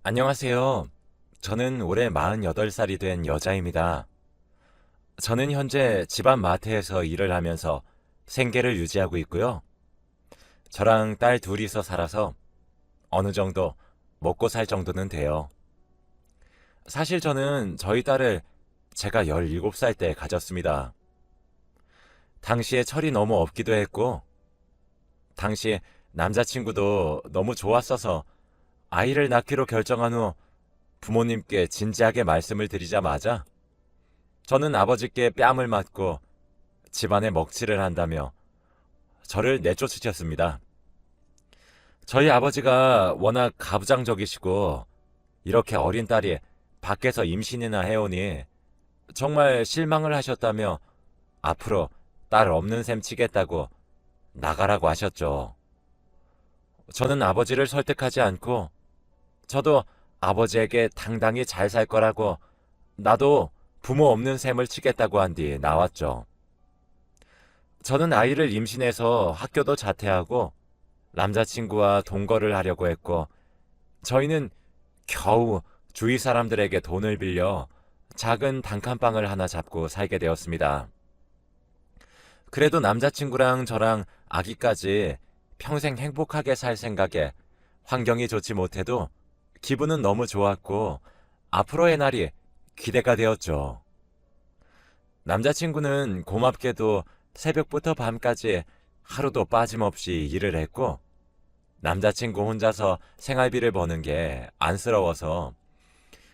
안녕하세요. 저는 올해 48살이 된 여자입니다. 저는 현재 집안 마트에서 일을 하면서 생계를 유지하고 있고요. 저랑 딸 둘이서 살아서 어느 정도 먹고 살 정도는 돼요. 사실 저는 저희 딸을 제가 17살 때 가졌습니다. 당시에 철이 너무 없기도 했고, 당시에 남자친구도 너무 좋았어서 아이를 낳기로 결정한 후 부모님께 진지하게 말씀을 드리자마자 저는 아버지께 뺨을 맞고 집안에 먹칠을 한다며 저를 내쫓으셨습니다. 저희 아버지가 워낙 가부장적이시고 이렇게 어린 딸이 밖에서 임신이나 해오니 정말 실망을 하셨다며 앞으로 딸 없는 셈 치겠다고 나가라고 하셨죠. 저는 아버지를 설득하지 않고 저도 아버지에게 당당히 잘 살 거라고 나도 부모 없는 셈을 치겠다고 한 뒤 나왔죠. 저는 아이를 임신해서 학교도 자퇴하고 남자친구와 동거를 하려고 했고 저희는 겨우 주위 사람들에게 돈을 빌려 작은 단칸방을 하나 잡고 살게 되었습니다. 그래도 남자친구랑 저랑 아기까지 평생 행복하게 살 생각에 환경이 좋지 못해도 기분은 너무 좋았고 앞으로의 날이 기대가 되었죠. 남자친구는 고맙게도 새벽부터 밤까지 하루도 빠짐없이 일을 했고 남자친구 혼자서 생활비를 버는 게 안쓰러워서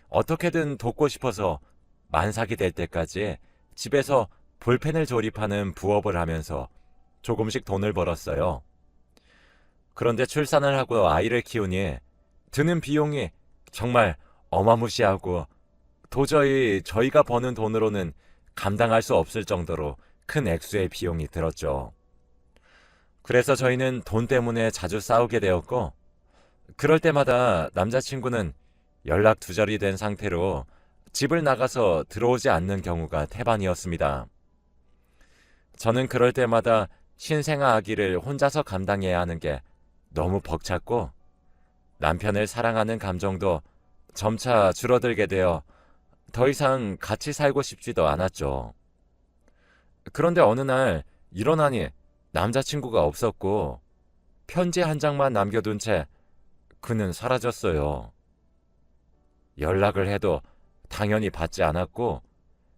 어떻게든 돕고 싶어서 만삭이 될 때까지 집에서 볼펜을 조립하는 부업을 하면서 조금씩 돈을 벌었어요. 그런데 출산을 하고 아이를 키우니 드는 비용이 정말 어마무시하고 도저히 저희가 버는 돈으로는 감당할 수 없을 정도로 큰 액수의 비용이 들었죠. 그래서 저희는 돈 때문에 자주 싸우게 되었고, 그럴 때마다 남자친구는 연락 두절이 된 상태로 집을 나가서 들어오지 않는 경우가 태반이었습니다. 저는 그럴 때마다 신생아 아기를 혼자서 감당해야 하는 게 너무 벅찼고, 남편을 사랑하는 감정도 점차 줄어들게 되어 더 이상 같이 살고 싶지도 않았죠. 그런데 어느 날 일어나니 남자친구가 없었고 편지 한 장만 남겨둔 채 그는 사라졌어요. 연락을 해도 당연히 받지 않았고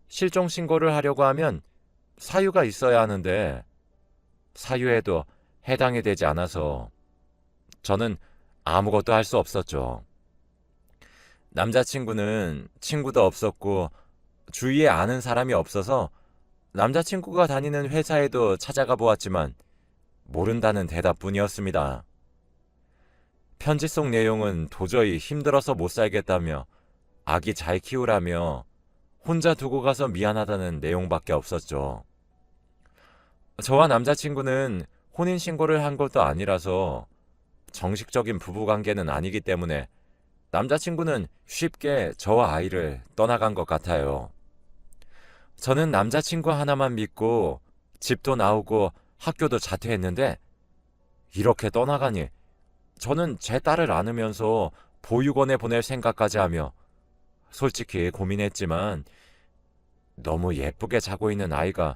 실종 신고를 하려고 하면 사유가 있어야 하는데 사유에도 해당이 되지 않아서 저는 아무것도 할 수 없었죠. 남자친구는 친구도 없었고 주위에 아는 사람이 없어서 남자친구가 다니는 회사에도 찾아가 보았지만 모른다는 대답뿐이었습니다. 편지 속 내용은 도저히 힘들어서 못 살겠다며 아기 잘 키우라며 혼자 두고 가서 미안하다는 내용밖에 없었죠. 저와 남자친구는 혼인신고를 한 것도 아니라서 정식적인 부부관계는 아니기 때문에 남자친구는 쉽게 저와 아이를 떠나간 것 같아요. 저는 남자친구 하나만 믿고 집도 나오고 학교도 자퇴했는데 이렇게 떠나가니 저는 제 딸을 안으면서 보육원에 보낼 생각까지 하며 솔직히 고민했지만 너무 예쁘게 자고 있는 아이가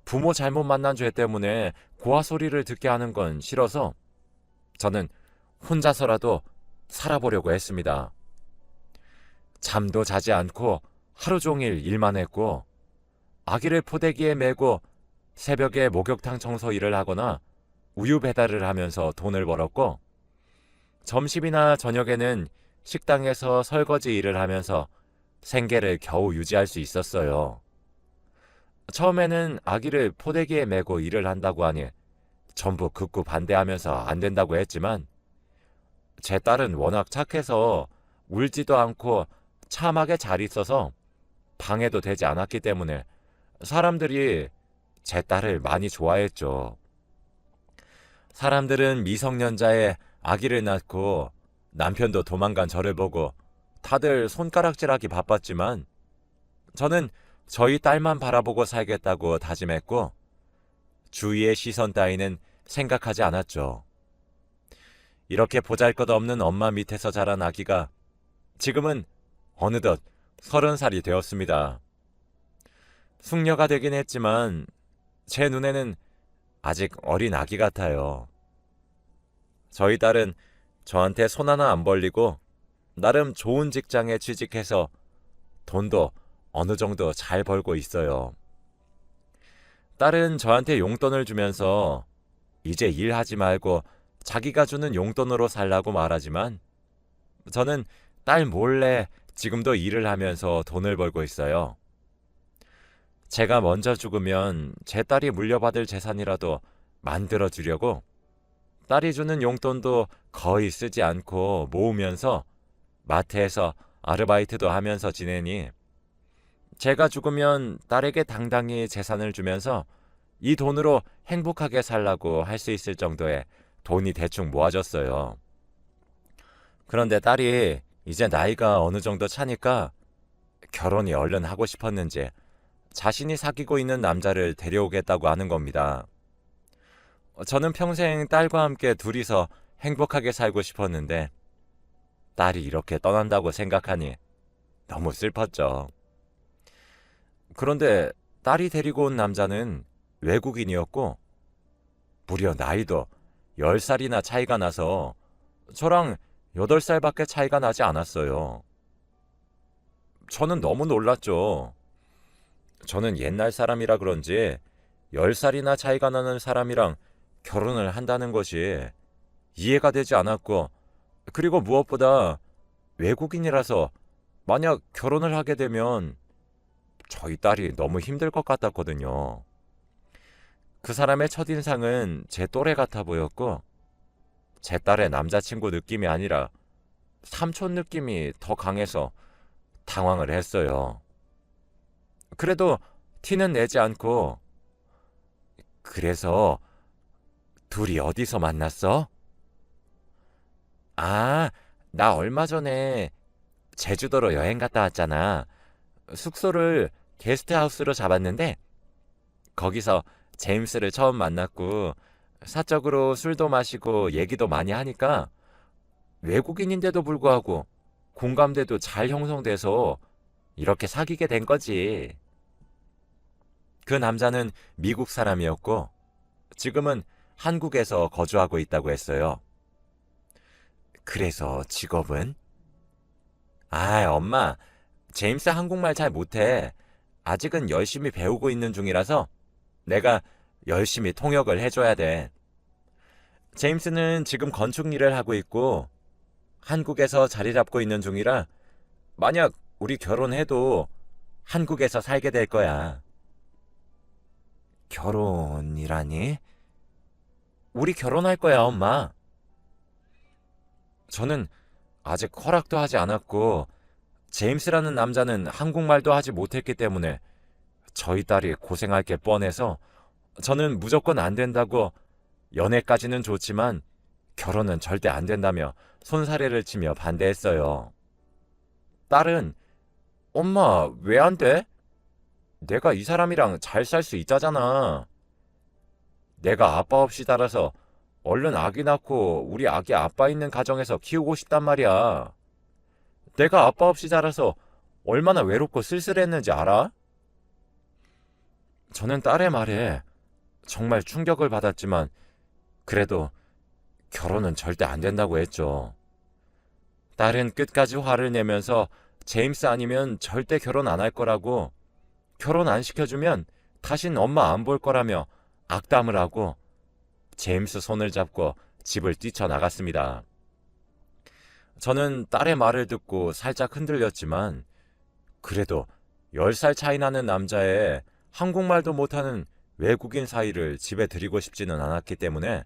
부모 잘못 만난 죄 때문에 고아 소리를 듣게 하는 건 싫어서 저는 혼자서라도 살아보려고 했습니다. 잠도 자지 않고 하루 종일 일만 했고 아기를 포대기에 메고 새벽에 목욕탕 청소 일을 하거나 우유 배달을 하면서 돈을 벌었고 점심이나 저녁에는 식당에서 설거지 일을 하면서 생계를 겨우 유지할 수 있었어요. 처음에는 아기를 포대기에 메고 일을 한다고 하니 전부 극구 반대하면서 안 된다고 했지만 제 딸은 워낙 착해서 울지도 않고 참하게 잘 있어서 방해도 되지 않았기 때문에 사람들이 제 딸을 많이 좋아했죠. 사람들은 미성년자의 아기를 낳고 남편도 도망간 저를 보고 다들 손가락질하기 바빴지만 저는 저희 딸만 바라보고 살겠다고 다짐했고 주위의 시선 따위는 생각하지 않았죠. 이렇게 보잘것없는 엄마 밑에서 자란 아기가 지금은 어느덧 30살이 되었습니다. 숙녀가 되긴 했지만 제 눈에는 아직 어린 아기 같아요. 저희 딸은 저한테 손 하나 안 벌리고 나름 좋은 직장에 취직해서 돈도 어느 정도 잘 벌고 있어요. 딸은 저한테 용돈을 주면서 이제 일하지 말고 자기가 주는 용돈으로 살라고 말하지만 저는 딸 몰래 지금도 일을 하면서 돈을 벌고 있어요. 제가 먼저 죽으면 제 딸이 물려받을 재산이라도 만들어 주려고 딸이 주는 용돈도 거의 쓰지 않고 모으면서 마트에서 아르바이트도 하면서 지내니 제가 죽으면 딸에게 당당히 재산을 주면서 이 돈으로 행복하게 살라고 할 수 있을 정도의 돈이 대충 모아졌어요. 그런데 딸이 이제 나이가 어느 정도 차니까 결혼이 얼른 하고 싶었는지 자신이 사귀고 있는 남자를 데려오겠다고 하는 겁니다. 저는 평생 딸과 함께 둘이서 행복하게 살고 싶었는데 딸이 이렇게 떠난다고 생각하니 너무 슬펐죠. 그런데 딸이 데리고 온 남자는 외국인이었고 무려 나이도 10살이나 차이가 나서 저랑 8살밖에 차이가 나지 않았어요. 저는 너무 놀랐죠. 저는 옛날 사람이라 그런지 10살이나 차이가 나는 사람이랑 결혼을 한다는 것이 이해가 되지 않았고, 그리고 무엇보다 외국인이라서 만약 결혼을 하게 되면 저희 딸이 너무 힘들 것 같았거든요. 그 사람의 첫인상은 제 또래 같아 보였고 제 딸의 남자친구 느낌이 아니라 삼촌 느낌이 더 강해서 당황을 했어요. 그래도 티는 내지 않고 그래서 둘이 어디서 만났어? 아, 나 얼마 전에 제주도로 여행 갔다 왔잖아. 숙소를 게스트하우스로 잡았는데 거기서 제임스를 처음 만났고 사적으로 술도 마시고 얘기도 많이 하니까 외국인인데도 불구하고 공감대도 잘 형성돼서 이렇게 사귀게 된 거지. 그 남자는 미국 사람이었고 지금은 한국에서 거주하고 있다고 했어요. 그래서 직업은? 아, 엄마, 제임스 한국말 잘 못해. 아직은 열심히 배우고 있는 중이라서 내가 열심히 통역을 해줘야 돼. 제임스는 지금 건축 일을 하고 있고 한국에서 자리 잡고 있는 중이라 만약 우리 결혼해도 한국에서 살게 될 거야. 결혼이라니? 우리 결혼할 거야, 엄마. 저는 아직 허락도 하지 않았고 제임스라는 남자는 한국말도 하지 못했기 때문에 저희 딸이 고생할 게 뻔해서 저는 무조건 안 된다고 연애까지는 좋지만 결혼은 절대 안 된다며 손사래를 치며 반대했어요. 딸은 엄마 왜 안 돼? 내가 이 사람이랑 잘 살 수 있다잖아. 내가 아빠 없이 자라서 얼른 아기 낳고 우리 아기 아빠 있는 가정에서 키우고 싶단 말이야. 내가 아빠 없이 자라서 얼마나 외롭고 쓸쓸했는지 알아? 저는 딸의 말에 정말 충격을 받았지만 그래도 결혼은 절대 안 된다고 했죠. 딸은 끝까지 화를 내면서 제임스 아니면 절대 결혼 안 할 거라고, 결혼 안 시켜주면 다신 엄마 안 볼 거라며 악담을 하고 제임스 손을 잡고 집을 뛰쳐나갔습니다. 저는 딸의 말을 듣고 살짝 흔들렸지만 그래도 10살 차이 나는 남자의 한국말도 못하는 외국인 사이를 집에 들이고 싶지는 않았기 때문에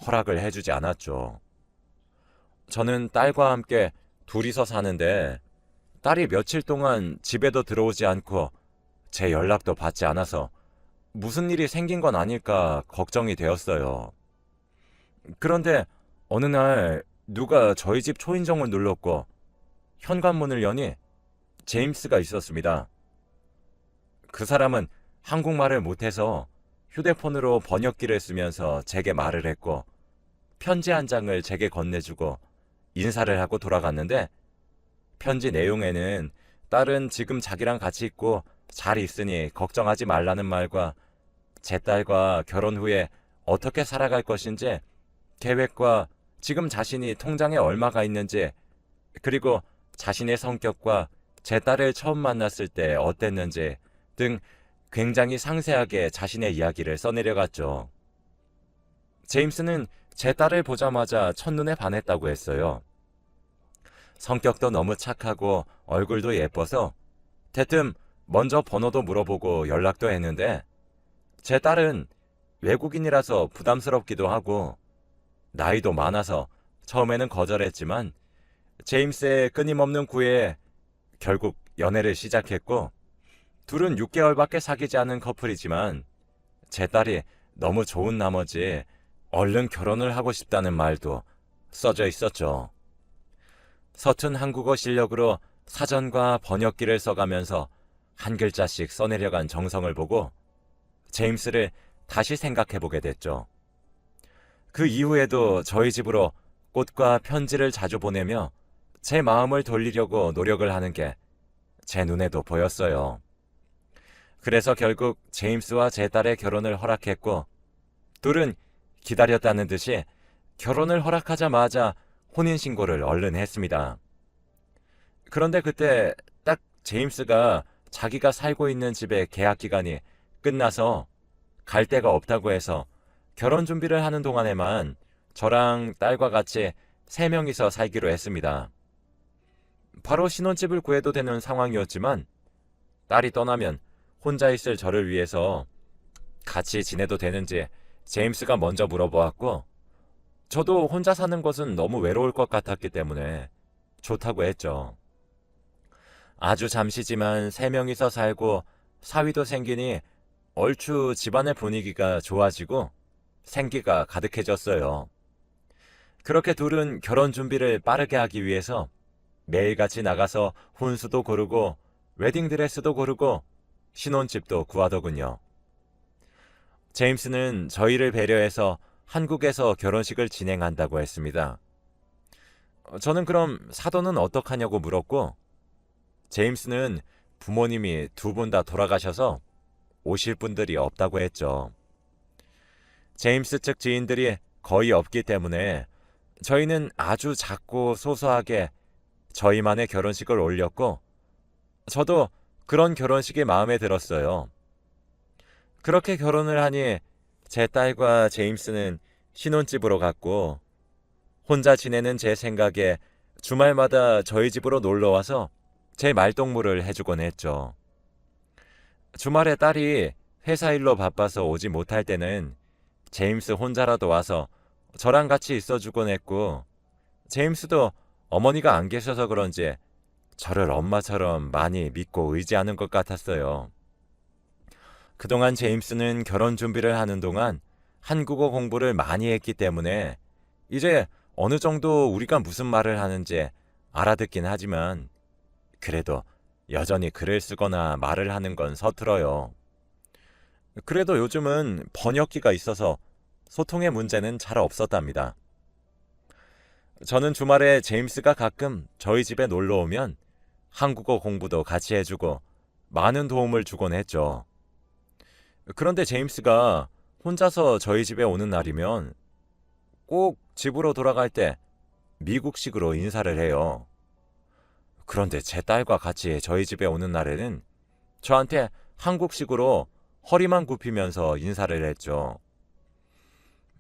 허락을 해주지 않았죠. 저는 딸과 함께 둘이서 사는데 딸이 며칠 동안 집에도 들어오지 않고 제 연락도 받지 않아서 무슨 일이 생긴 건 아닐까 걱정이 되었어요. 그런데 어느 날 누가 저희 집 초인종을 눌렀고 현관문을 여니 제임스가 있었습니다. 그 사람은 한국말을 못해서 휴대폰으로 번역기를 쓰면서 제게 말을 했고 편지 한 장을 제게 건네주고 인사를 하고 돌아갔는데 편지 내용에는 딸은 지금 자기랑 같이 있고 잘 있으니 걱정하지 말라는 말과 제 딸과 결혼 후에 어떻게 살아갈 것인지 계획과 지금 자신이 통장에 얼마가 있는지 그리고 자신의 성격과 제 딸을 처음 만났을 때 어땠는지 등 굉장히 상세하게 자신의 이야기를 써내려갔죠. 제임스는 제 딸을 보자마자 첫눈에 반했다고 했어요. 성격도 너무 착하고 얼굴도 예뻐서 대뜸 먼저 번호도 물어보고 연락도 했는데 제 딸은 외국인이라서 부담스럽기도 하고 나이도 많아서 처음에는 거절했지만 제임스의 끊임없는 구애에 결국 연애를 시작했고 둘은 6개월밖에 사귀지 않은 커플이지만 제 딸이 너무 좋은 나머지 얼른 결혼을 하고 싶다는 말도 써져 있었죠. 서툰 한국어 실력으로 사전과 번역기를 써가면서 한 글자씩 써내려간 정성을 보고 제임스를 다시 생각해보게 됐죠. 그 이후에도 저희 집으로 꽃과 편지를 자주 보내며 제 마음을 돌리려고 노력을 하는 게 제 눈에도 보였어요. 그래서 결국 제임스와 제 딸의 결혼을 허락했고 둘은 기다렸다는 듯이 결혼을 허락하자마자 혼인신고를 얼른 했습니다. 그런데 그때 딱 제임스가 자기가 살고 있는 집의 계약 기간이 끝나서 갈 데가 없다고 해서 결혼 준비를 하는 동안에만 저랑 딸과 같이 3명이서 살기로 했습니다. 바로 신혼집을 구해도 되는 상황이었지만 딸이 떠나면 혼자 있을 저를 위해서 같이 지내도 되는지 제임스가 먼저 물어보았고 저도 혼자 사는 것은 너무 외로울 것 같았기 때문에 좋다고 했죠. 아주 잠시지만 3명이서 살고 사위도 생기니 얼추 집안의 분위기가 좋아지고 생기가 가득해졌어요. 그렇게 둘은 결혼 준비를 빠르게 하기 위해서 매일같이 나가서 혼수도 고르고 웨딩드레스도 고르고 신혼집도 구하더군요. 제임스는 저희를 배려해서 한국에서 결혼식을 진행한다고 했습니다. 저는 그럼 사돈은 어떡하냐고 물었고 제임스는 부모님이 2분 다 돌아가셔서 오실 분들이 없다고 했죠. 제임스 측 지인들이 거의 없기 때문에 저희는 아주 작고 소소하게 저희만의 결혼식을 올렸고 저도 그런 결혼식이 마음에 들었어요. 그렇게 결혼을 하니 제 딸과 제임스는 신혼집으로 갔고 혼자 지내는 제 생각에 주말마다 저희 집으로 놀러와서 제 말동무를 해주곤 했죠. 주말에 딸이 회사 일로 바빠서 오지 못할 때는 제임스 혼자라도 와서 저랑 같이 있어주곤 했고 제임스도 어머니가 안 계셔서 그런지 저를 엄마처럼 많이 믿고 의지하는 것 같았어요. 그동안 제임스는 결혼 준비를 하는 동안 한국어 공부를 많이 했기 때문에 이제 어느 정도 우리가 무슨 말을 하는지 알아듣긴 하지만 그래도 여전히 글을 쓰거나 말을 하는 건 서툴어요. 그래도 요즘은 번역기가 있어서 소통의 문제는 잘 없었답니다. 저는 주말에 제임스가 가끔 저희 집에 놀러 오면 한국어 공부도 같이 해주고 많은 도움을 주곤 했죠. 그런데 제임스가 혼자서 저희 집에 오는 날이면 꼭 집으로 돌아갈 때 미국식으로 인사를 해요. 그런데 제 딸과 같이 저희 집에 오는 날에는 저한테 한국식으로 허리만 굽히면서 인사를 했죠.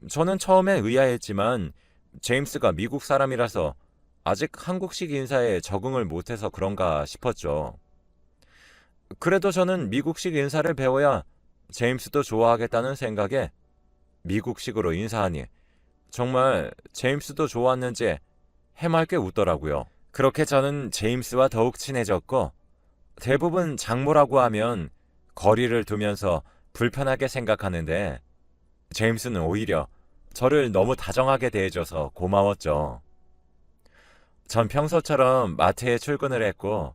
저는 처음엔 의아했지만 제임스가 미국 사람이라서 아직 한국식 인사에 적응을 못해서 그런가 싶었죠. 그래도 저는 미국식 인사를 배워야 제임스도 좋아하겠다는 생각에 미국식으로 인사하니 정말 제임스도 좋았는지 해맑게 웃더라고요. 그렇게 저는 제임스와 더욱 친해졌고 대부분 장모라고 하면 거리를 두면서 불편하게 생각하는데 제임스는 오히려 저를 너무 다정하게 대해줘서 고마웠죠. 전 평소처럼 마트에 출근을 했고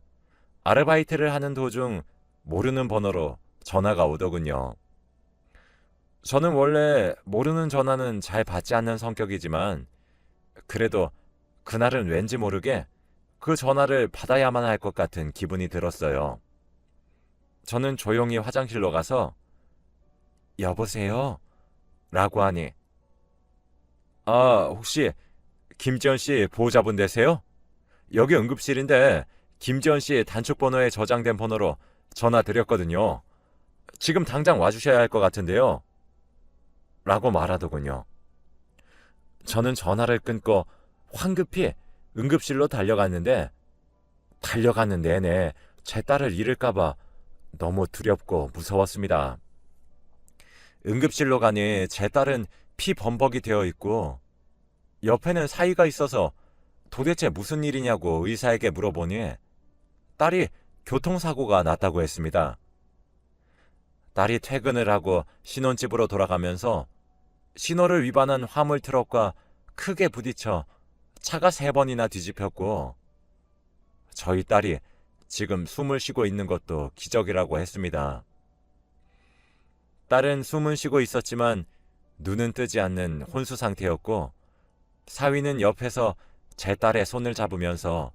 아르바이트를 하는 도중 모르는 번호로 전화가 오더군요. 저는 원래 모르는 전화는 잘 받지 않는 성격이지만 그래도 그날은 왠지 모르게 그 전화를 받아야만 할 것 같은 기분이 들었어요. 저는 조용히 화장실로 가서 여보세요? 라고 하니 혹시 김지연 씨 보호자분 되세요? 여기 응급실인데 김지연 씨 단축번호에 저장된 번호로 전화 드렸거든요. 지금 당장 와주셔야 할 것 같은데요. 라고 말하더군요. 저는 전화를 끊고 황급히 응급실로 달려갔는데 달려가는 내내 제 딸을 잃을까봐 너무 두렵고 무서웠습니다. 응급실로 가니 제 딸은 피범벅이 되어 있고 옆에는 사위가 있어서 도대체 무슨 일이냐고 의사에게 물어보니 딸이 교통사고가 났다고 했습니다. 딸이 퇴근을 하고 신혼집으로 돌아가면서 신호를 위반한 화물 트럭과 크게 부딪혀 차가 3번이나 뒤집혔고 저희 딸이 지금 숨을 쉬고 있는 것도 기적이라고 했습니다. 딸은 숨은 쉬고 있었지만 눈은 뜨지 않는 혼수 상태였고 사위는 옆에서 제 딸의 손을 잡으면서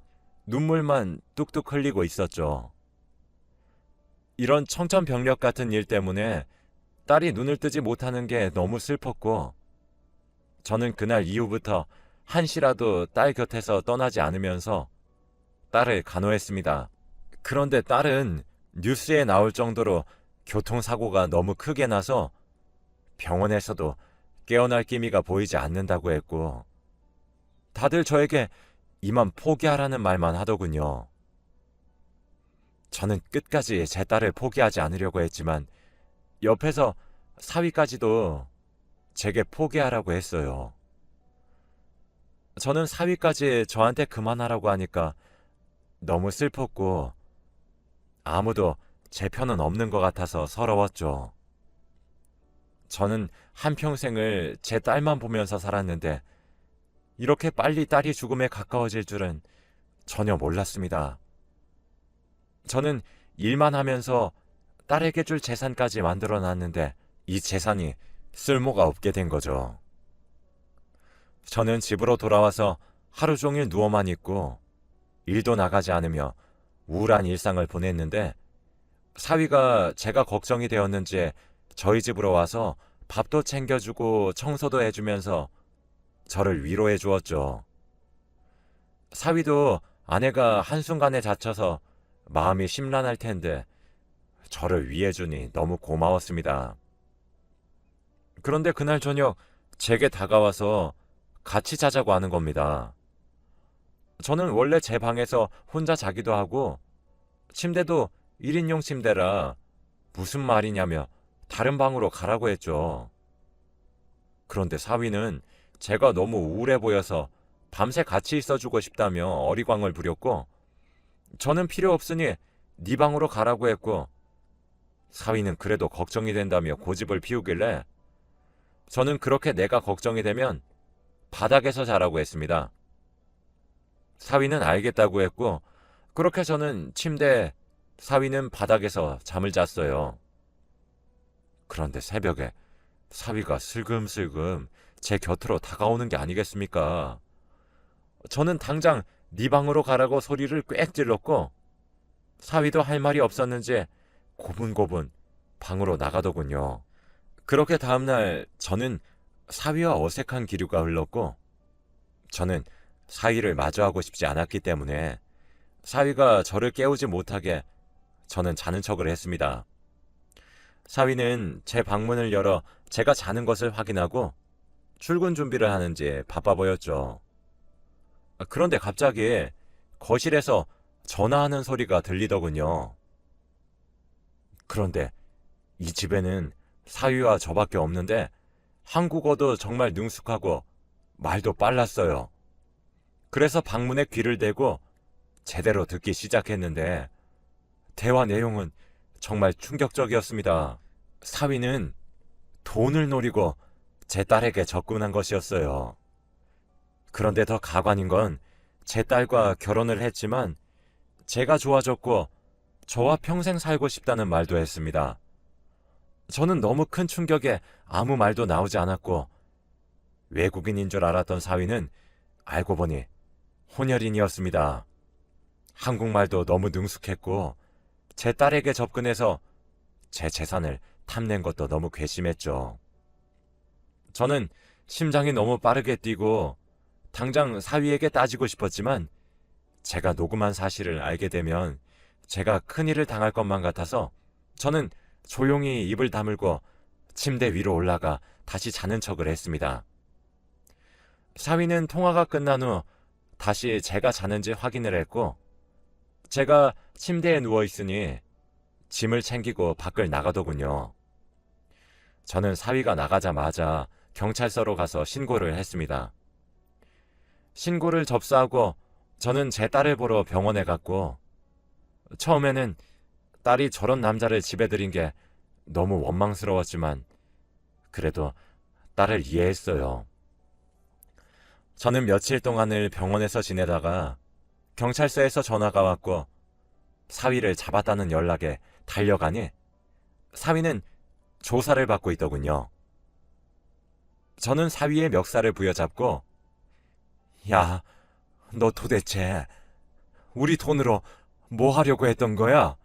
눈물만 뚝뚝 흘리고 있었죠. 이런 청천벽력 같은 일 때문에 딸이 눈을 뜨지 못하는 게 너무 슬펐고 저는 그날 이후부터 한시라도 딸 곁에서 떠나지 않으면서 딸을 간호했습니다. 그런데 딸은 뉴스에 나올 정도로 교통사고가 너무 크게 나서 병원에서도 깨어날 기미가 보이지 않는다고 했고 다들 저에게 이만 포기하라는 말만 하더군요. 저는 끝까지 제 딸을 포기하지 않으려고 했지만 옆에서 사위까지도 제게 포기하라고 했어요. 저는 사위까지 저한테 그만하라고 하니까 너무 슬펐고 아무도 제 편은 없는 것 같아서 서러웠죠. 저는 한평생을 제 딸만 보면서 살았는데 이렇게 빨리 딸이 죽음에 가까워질 줄은 전혀 몰랐습니다. 저는 일만 하면서 딸에게 줄 재산까지 만들어 놨는데 이 재산이 쓸모가 없게 된 거죠. 저는 집으로 돌아와서 하루 종일 누워만 있고 일도 나가지 않으며 우울한 일상을 보냈는데 사위가 제가 걱정이 되었는지 저희 집으로 와서 밥도 챙겨주고 청소도 해주면서 저를 위로해 주었죠. 사위도 아내가 한순간에 다쳐서 마음이 심란할 텐데 저를 위해주니 너무 고마웠습니다. 그런데 그날 저녁 제게 다가와서 같이 자자고 하는 겁니다. 저는 원래 제 방에서 혼자 자기도 하고 침대도 1인용 침대라 무슨 말이냐며 다른 방으로 가라고 했죠. 그런데 사위는 제가 너무 우울해 보여서 밤새 같이 있어주고 싶다며 어리광을 부렸고 저는 필요 없으니 네 방으로 가라고 했고 사위는 그래도 걱정이 된다며 고집을 피우길래 저는 그렇게 내가 걱정이 되면 바닥에서 자라고 했습니다. 사위는 알겠다고 했고 그렇게 저는 침대에 사위는 바닥에서 잠을 잤어요. 그런데 새벽에 사위가 슬금슬금 제 곁으로 다가오는 게 아니겠습니까? 저는 당장 네 방으로 가라고 소리를 꽥 질렀고 사위도 할 말이 없었는지 고분고분 방으로 나가더군요. 그렇게 다음날 저는 사위와 어색한 기류가 흘렀고 저는 사위를 마주하고 싶지 않았기 때문에 사위가 저를 깨우지 못하게 저는 자는 척을 했습니다. 사위는 제 방문을 열어 제가 자는 것을 확인하고 출근 준비를 하는지 바빠 보였죠. 그런데 갑자기 거실에서 전화하는 소리가 들리더군요. 그런데 이 집에는 사위와 저밖에 없는데 한국어도 정말 능숙하고 말도 빨랐어요. 그래서 방문에 귀를 대고 제대로 듣기 시작했는데 대화 내용은 정말 충격적이었습니다. 사위는 돈을 노리고 제 딸에게 접근한 것이었어요. 그런데 더 가관인 건 제 딸과 결혼을 했지만 제가 좋아졌고 저와 평생 살고 싶다는 말도 했습니다. 저는 너무 큰 충격에 아무 말도 나오지 않았고 외국인인 줄 알았던 사위는 알고 보니 혼혈인이었습니다. 한국말도 너무 능숙했고 제 딸에게 접근해서 제 재산을 탐낸 것도 너무 괘씸했죠. 저는 심장이 너무 빠르게 뛰고 당장 사위에게 따지고 싶었지만 제가 녹음한 사실을 알게 되면 제가 큰일을 당할 것만 같아서 저는 조용히 입을 다물고 침대 위로 올라가 다시 자는 척을 했습니다. 사위는 통화가 끝난 후 다시 제가 자는지 확인을 했고 제가 침대에 누워 있으니 짐을 챙기고 밖을 나가더군요. 저는 사위가 나가자마자 경찰서로 가서 신고를 했습니다. 신고를 접수하고 저는 제 딸을 보러 병원에 갔고 처음에는 딸이 저런 남자를 집에 들인 게 너무 원망스러웠지만 그래도 딸을 이해했어요. 저는 며칠 동안을 병원에서 지내다가 경찰서에서 전화가 왔고 사위를 잡았다는 연락에 달려가니 사위는 조사를 받고 있더군요. 저는 사위의 멱살을 부여잡고 야, 너 도대체 우리 돈으로 뭐 하려고 했던 거야?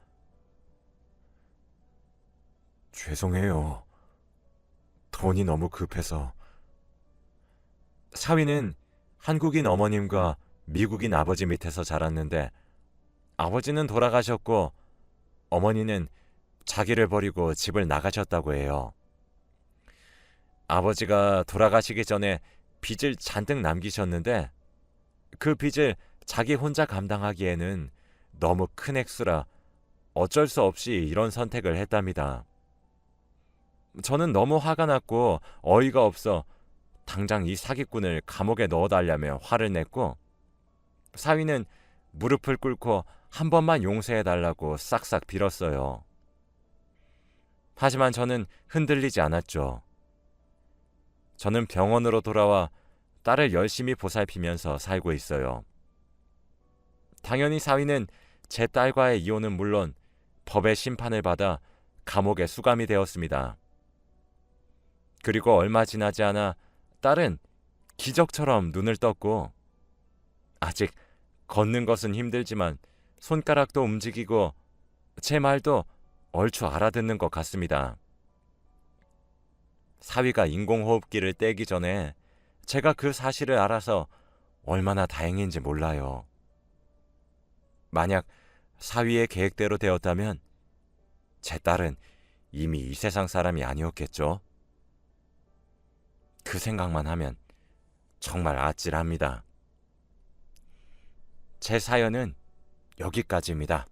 죄송해요. 돈이 너무 급해서. 사위는 한국인 어머님과 미국인 아버지 밑에서 자랐는데 아버지는 돌아가셨고 어머니는 자기를 버리고 집을 나가셨다고 해요. 아버지가 돌아가시기 전에 빚을 잔뜩 남기셨는데 그 빚을 자기 혼자 감당하기에는 너무 큰 액수라 어쩔 수 없이 이런 선택을 했답니다. 저는 너무 화가 났고 어이가 없어 당장 이 사기꾼을 감옥에 넣어달라며 화를 냈고 사위는 무릎을 꿇고 한 번만 용서해달라고 싹싹 빌었어요. 하지만 저는 흔들리지 않았죠. 저는 병원으로 돌아와 딸을 열심히 보살피면서 살고 있어요. 당연히 사위는 제 딸과의 이혼은 물론 법의 심판을 받아 감옥에 수감이 되었습니다. 그리고 얼마 지나지 않아 딸은 기적처럼 눈을 떴고 아직 걷는 것은 힘들지만 손가락도 움직이고 제 말도 얼추 알아듣는 것 같습니다. 사위가 인공호흡기를 떼기 전에 제가 그 사실을 알아서 얼마나 다행인지 몰라요. 만약 사위의 계획대로 되었다면 제 딸은 이미 이 세상 사람이 아니었겠죠. 그 생각만 하면 정말 아찔합니다. 제 사연은 여기까지입니다.